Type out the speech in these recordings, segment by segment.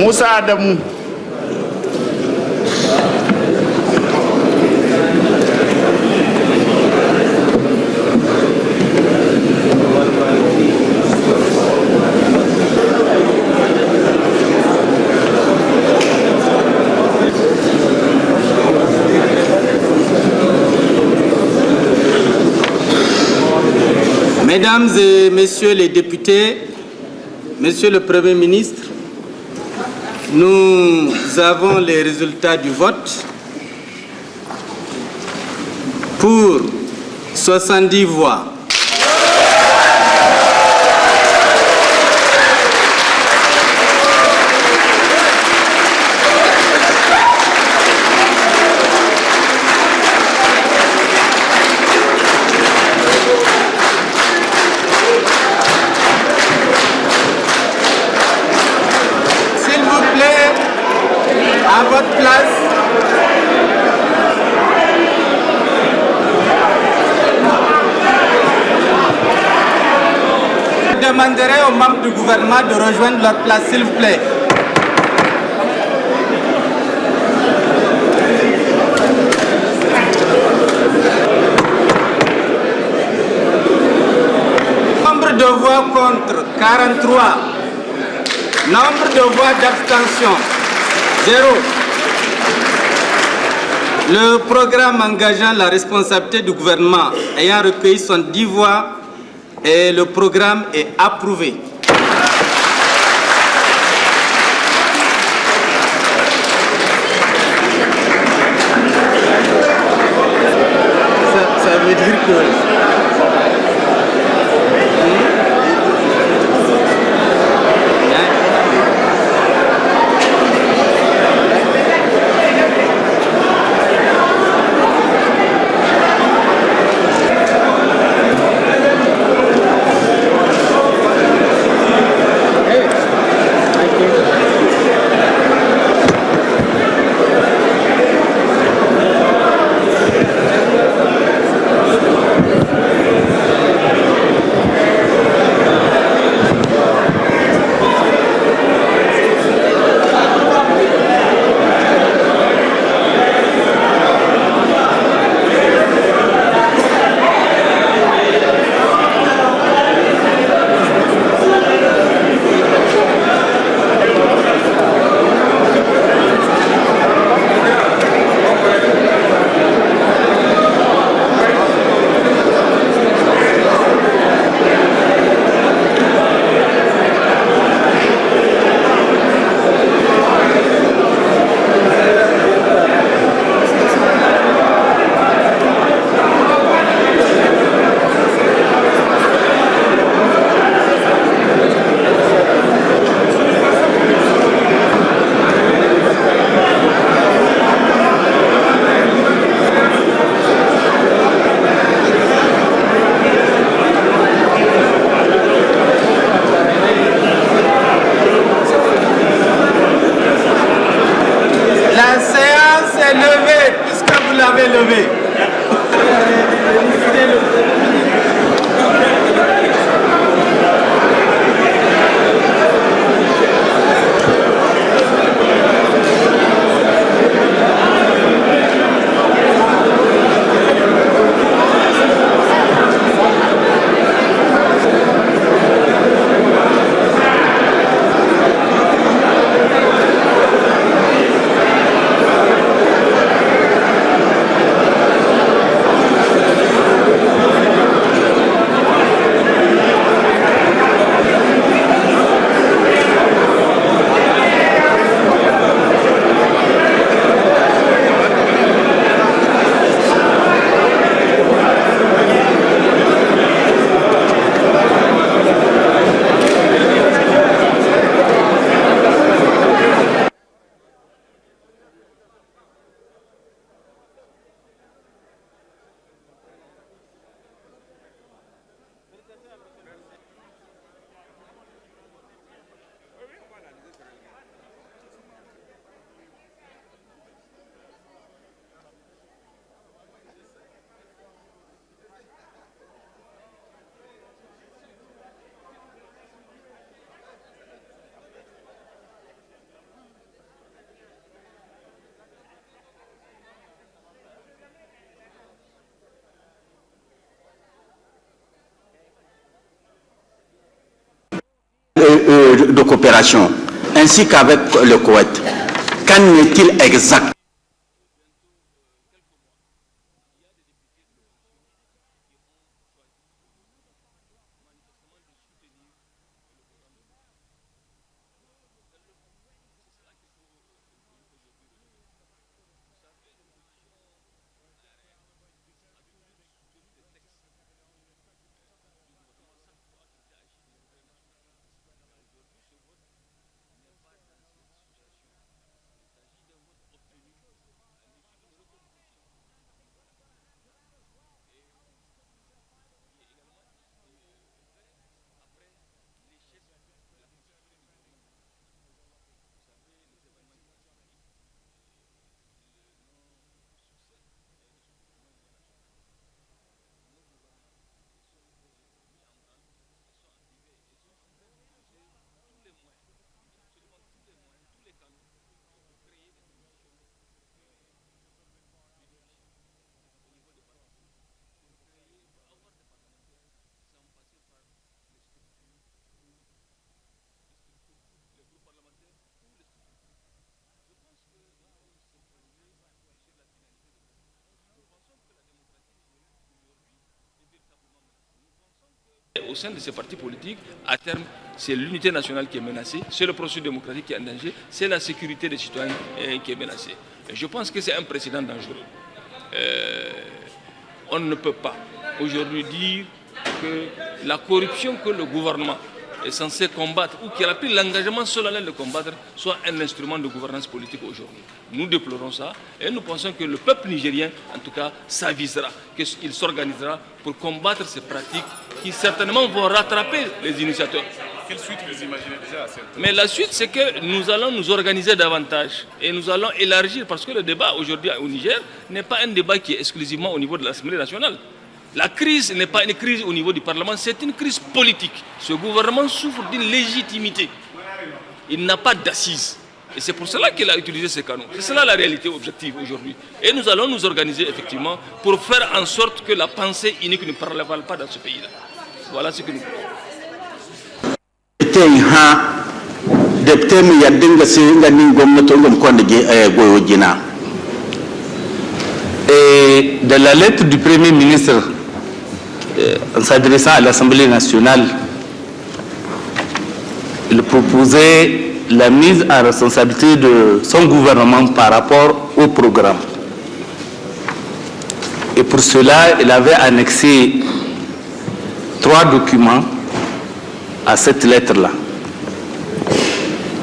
Moussa Adamou. Mesdames et messieurs les députés, Monsieur le Premier ministre, nous avons les résultats du vote. Pour 70 voix. À votre place. Je demanderai aux membres du gouvernement de rejoindre leur place, s'il vous plaît. Nombre de voix contre, 43. Nombre de voix d'abstention, 0. Le programme engageant la responsabilité du gouvernement ayant recueilli 70 voix et le programme est approuvé. Ça veut dire que... de coopération, ainsi qu'avec le Koweït. Qu'en est-il exact? Au sein de ces partis politiques, à terme, c'est l'unité nationale qui est menacée, c'est le processus démocratique qui est en danger, c'est la sécurité des citoyens qui est menacée. Et je pense que c'est un précédent dangereux. On ne peut pas aujourd'hui dire que la corruption que le gouvernement est censé combattre ou qu'il a pris l'engagement solennel de combattre soit un instrument de gouvernance politique aujourd'hui. Nous déplorons ça et nous pensons que le peuple nigérien, en tout cas, s'avisera, qu'il s'organisera pour combattre ces pratiques qui certainement vont rattraper les initiateurs. Quelle suite vous imaginez déjà à cette... Mais la suite, c'est que nous allons nous organiser davantage et nous allons élargir, parce que le débat aujourd'hui au Niger n'est pas un débat qui est exclusivement au niveau de l'Assemblée nationale. La crise n'est pas une crise au niveau du Parlement, c'est une crise politique. Ce gouvernement souffre d'une légitimité. Il n'a pas d'assises. Et c'est pour cela qu'il a utilisé ces canaux. C'est cela la réalité objective aujourd'hui. Et nous allons nous organiser effectivement pour faire en sorte que la pensée unique ne prévale pas dans ce pays-là. Voilà ce que nous Et de la lettre du Premier ministre en s'adressant à l'Assemblée nationale, il proposait la mise en responsabilité de son gouvernement par rapport au programme. Et pour cela, il avait annexé 3 documents à cette lettre-là.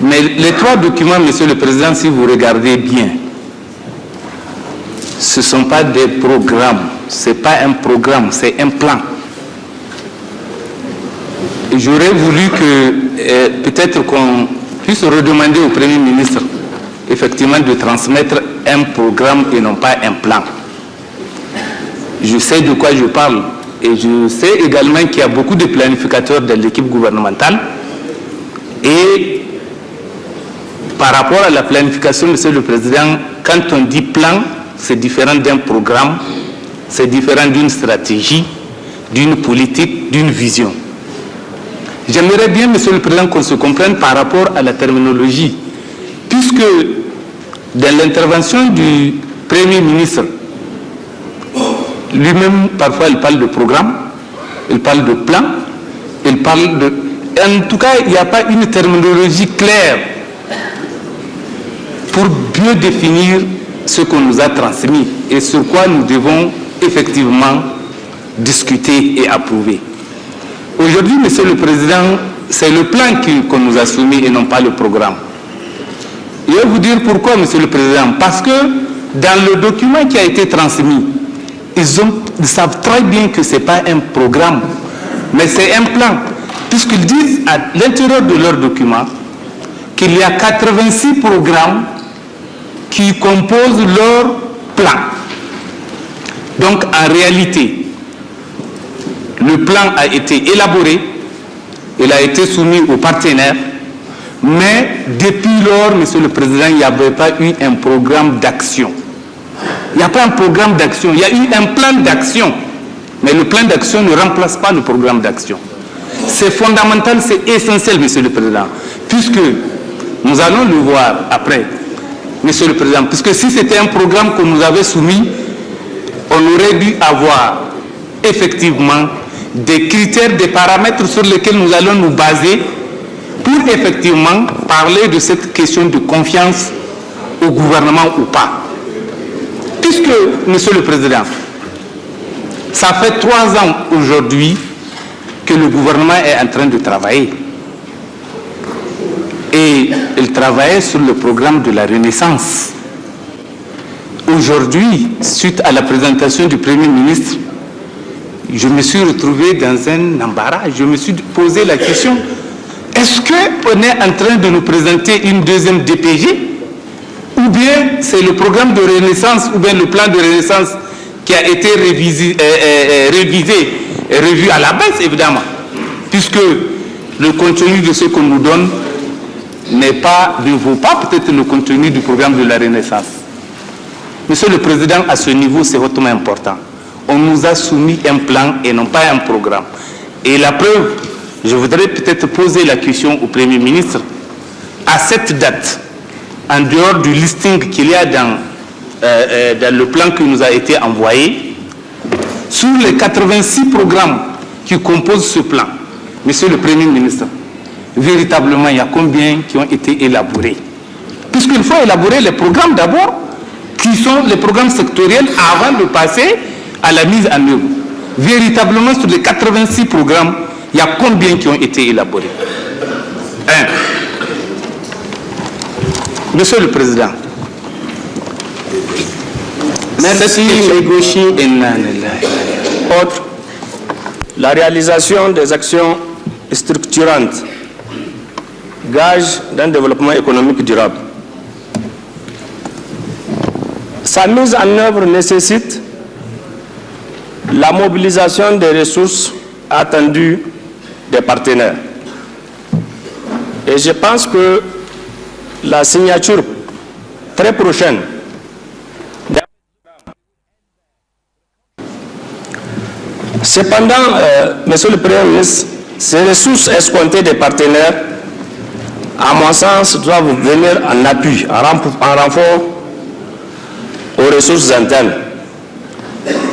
Mais les 3 documents, Monsieur le Président, si vous regardez bien, ce ne sont pas des programmes, ce n'est pas un programme, c'est un plan. J'aurais voulu que peut-être qu'on puisse redemander au Premier ministre effectivement de transmettre un programme et non pas un plan. Je sais de quoi je parle et je sais également qu'il y a beaucoup de planificateurs de l'équipe gouvernementale et par rapport à la planification, Monsieur le Président, quand on dit plan, c'est différent d'un programme, c'est différent d'une stratégie, d'une politique, d'une vision. J'aimerais bien, Monsieur le Président, qu'on se comprenne par rapport à la terminologie, puisque dans l'intervention du Premier ministre, lui-même, parfois, il parle de programme, il parle de plan, il parle de... En tout cas, il n'y a pas une terminologie claire pour mieux définir ce qu'on nous a transmis et sur quoi nous devons effectivement discuter et approuver. Aujourd'hui, Monsieur le Président, c'est le plan qu'on nous a soumis et non pas le programme. Je vais vous dire pourquoi, Monsieur le Président. Parce que dans le document qui a été transmis, ils savent très bien que ce n'est pas un programme, mais c'est un plan. Puisqu'ils disent à l'intérieur de leur document qu'il y a 86 programmes qui composent leur plan. Donc, en réalité, le plan a été élaboré, il a été soumis aux partenaires, mais depuis lors, Monsieur le Président, il n'y avait pas eu un programme d'action. Il n'y a pas un programme d'action, il y a eu un plan d'action, mais le plan d'action ne remplace pas le programme d'action. c'est fondamental, c'est essentiel, Monsieur le Président, puisque nous allons le voir après, Monsieur le Président, puisque si c'était un programme que nous avait soumis, on aurait dû avoir effectivement des critères, des paramètres sur lesquels nous allons nous baser pour effectivement parler de cette question de confiance au gouvernement ou pas. Puisque, Monsieur le Président, ça fait 3 ans aujourd'hui que le gouvernement est en train de travailler. Et il travaillait sur le programme de la Renaissance. Aujourd'hui, suite à la présentation du Premier ministre, je me suis retrouvé dans un embarras. Je me suis posé la question, est-ce qu'on est en train de nous présenter une deuxième DPG? Ou bien c'est le programme de Renaissance, ou bien le plan de Renaissance qui a été révisé et revu à la baisse, évidemment, puisque le contenu de ce qu'on nous donne ne vaut pas peut-être le contenu du programme de la Renaissance. Monsieur le Président, à ce niveau, c'est hautement important. On nous a soumis un plan et non pas un programme. Et la preuve, je voudrais peut-être poser la question au Premier ministre. À cette date, en dehors du listing qu'il y a dans le plan qui nous a été envoyé, sur les 86 programmes qui composent ce plan, Monsieur le Premier ministre, véritablement, il y a combien qui ont été élaborés? Puisqu'il faut élaborer les programmes d'abord, qui sont les programmes sectoriels avant de passer à la mise en œuvre. Véritablement, sur les 86 programmes, il y a combien qui ont été élaborés? 1. Monsieur le Président, merci. Autre, la réalisation des actions structurantes, gage d'un développement économique durable. Sa mise en œuvre nécessite la mobilisation des ressources attendues des partenaires. Et je pense que la signature très prochaine cependant, Monsieur le Premier ministre, ces ressources escomptées des partenaires, à mon sens, doivent venir en appui, en renfort aux ressources internes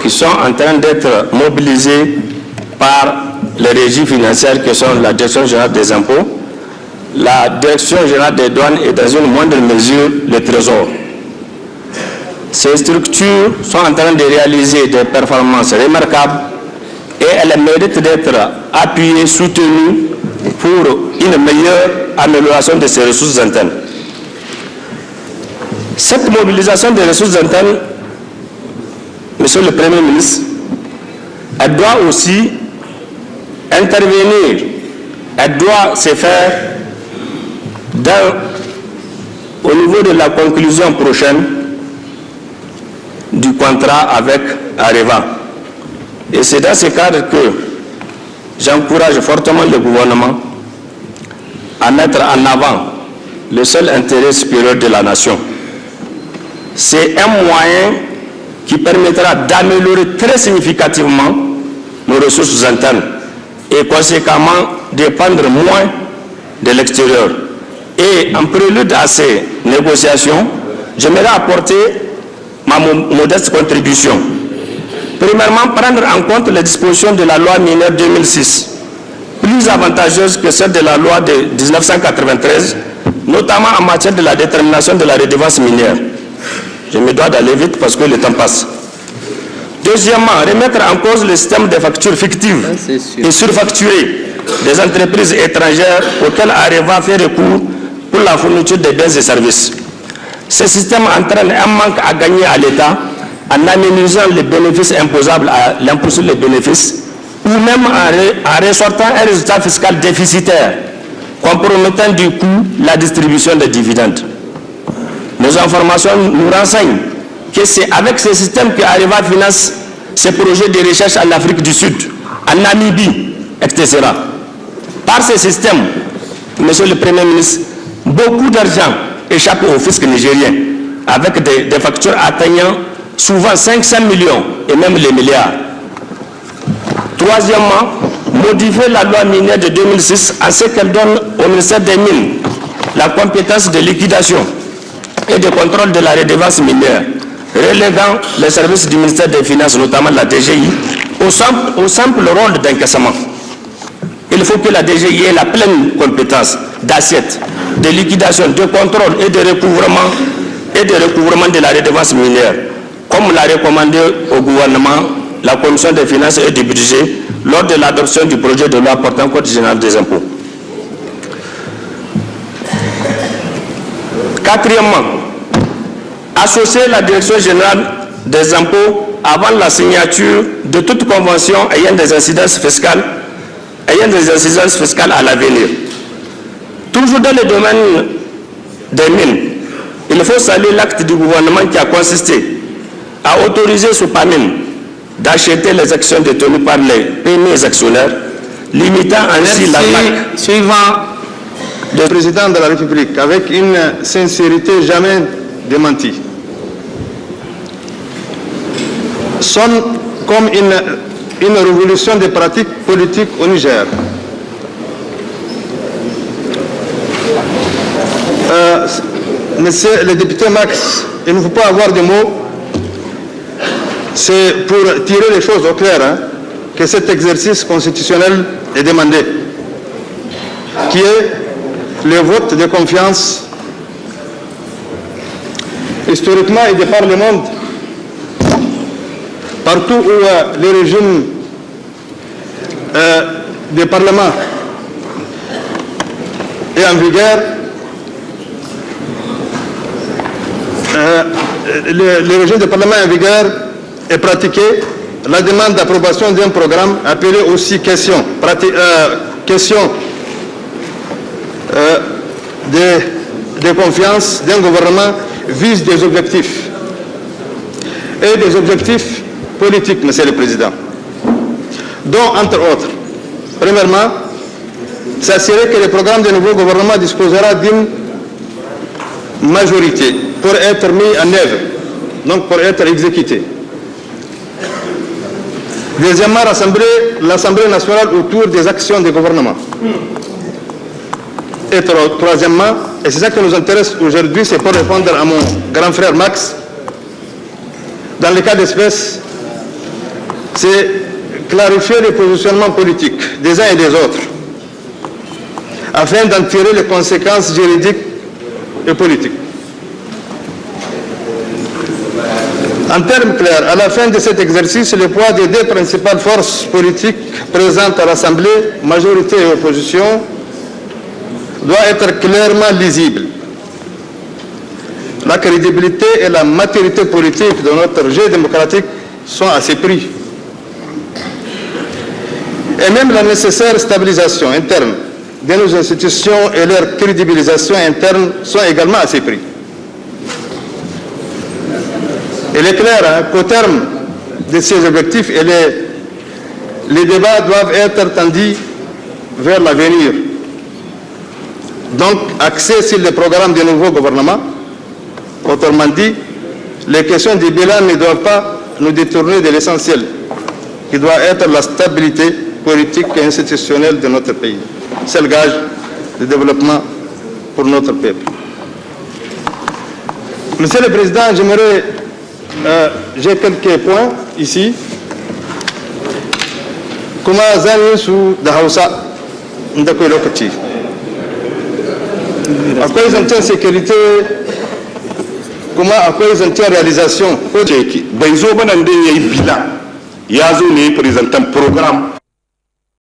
qui sont en train d'être mobilisées par les régies financières qui sont la Direction générale des impôts, la Direction générale des douanes et dans une moindre mesure le Trésor. Ces structures sont en train de réaliser des performances remarquables et elles méritent d'être appuyées, soutenues pour une meilleure amélioration de ces ressources internes. Cette mobilisation des ressources internes, Monsieur le Premier ministre, elle doit aussi intervenir, elle doit se faire au niveau de la conclusion prochaine du contrat avec Areva. Et c'est dans ce cadre que j'encourage fortement le gouvernement à mettre en avant le seul intérêt supérieur de la nation. C'est un moyen qui permettra d'améliorer très significativement nos ressources internes et conséquemment dépendre moins de l'extérieur. Et en prélude à ces négociations, j'aimerais apporter ma modeste contribution. Premièrement, prendre en compte les dispositions de la loi minière 2006, plus avantageuses que celles de la loi de 1993, notamment en matière de la détermination de la redevance minière. Je me dois d'aller vite parce que le temps passe. Deuxièmement, remettre en cause le système des factures fictives et surfacturées des entreprises étrangères auxquelles Areva fait recours pour la fourniture des biens et services. Ce système entraîne un manque à gagner à l'État en aménagant les bénéfices imposables à l'impôt sur les bénéfices ou même en ressortant un résultat fiscal déficitaire, compromettant du coup la distribution des dividendes. Nos informations nous renseignent que c'est avec ce système que Areva finance ses projets de recherche en Afrique du Sud, en Namibie, etc. Par ce système, Monsieur le Premier ministre, beaucoup d'argent échappe au fisc nigérien, avec des factures atteignant souvent 500 millions et même les milliards. Troisièmement, modifier la loi minière de 2006 en ce qu'elle donne au ministère des Mines la compétence de liquidation et de contrôle de la redevance minière, reléguant les services du ministère des Finances, notamment la DGI, au simple rôle d'encaissement. Il faut que la DGI ait la pleine compétence d'assiette, de liquidation, de contrôle et de recouvrement de la redevance minière, comme l'a recommandé au gouvernement la Commission des Finances et du Budget lors de l'adoption du projet de loi portant Code général des impôts. Quatrièmement, associer la Direction générale des impôts avant la signature de toute convention ayant des incidences fiscales à l'avenir. Toujours dans le domaine des mines, il faut saluer l'acte du gouvernement qui a consisté à autoriser sous PAMIN d'acheter les actions détenues par les premiers actionnaires, limitant ainsi la marque. Suivant. Le président de la République, avec une sincérité jamais démentie, sonne comme une révolution des pratiques politiques au Niger. Monsieur le député Max, il ne faut pas avoir de mots, c'est pour tirer les choses au clair que cet exercice constitutionnel est demandé, qui est le vote de confiance. Historiquement et de par le monde, partout où le régime des parlements est en vigueur, le régime des parlements en vigueur est pratiqué, la demande d'approbation d'un programme appelé aussi question de confiance d'un gouvernement vise des objectifs et des objectifs politiques, Monsieur le Président, dont, entre autres, premièrement, s'assurer que le programme du nouveau gouvernement disposera d'une majorité pour être mis en œuvre, donc pour être exécuté. Deuxièmement, rassembler l'Assemblée nationale autour des actions du gouvernement. Et troisièmement, et c'est ça qui nous intéresse aujourd'hui, c'est pour répondre à mon grand frère Max, dans le cas d'espèce, c'est clarifier les positionnements politiques des uns et des autres, afin d'en tirer les conséquences juridiques et politiques. En termes clairs, à la fin de cet exercice, le poids des deux principales forces politiques présentes à l'Assemblée, majorité et opposition, doit être clairement lisible. La crédibilité et la maturité politique de notre jeu démocratique sont à ces prix. Et même la nécessaire stabilisation interne de nos institutions et leur crédibilisation interne sont également à ces prix. Il est clair qu'au terme de ces objectifs, les débats doivent être tendus vers l'avenir. Donc, axés sur le programme du nouveau gouvernement. Autrement dit, les questions du bilan ne doivent pas nous détourner de l'essentiel, qui doit être la stabilité politique et institutionnelle de notre pays. C'est le gage de développement pour notre peuple. Monsieur le Président, j'aimerais, j'ai quelques points ici. Comment zan su da Hausa da kai lokaci. Akwai zancen sécurité, kuma akwai zancen réalisation. Bai zo ba nan dai yayi bila, ya zo ne presentan program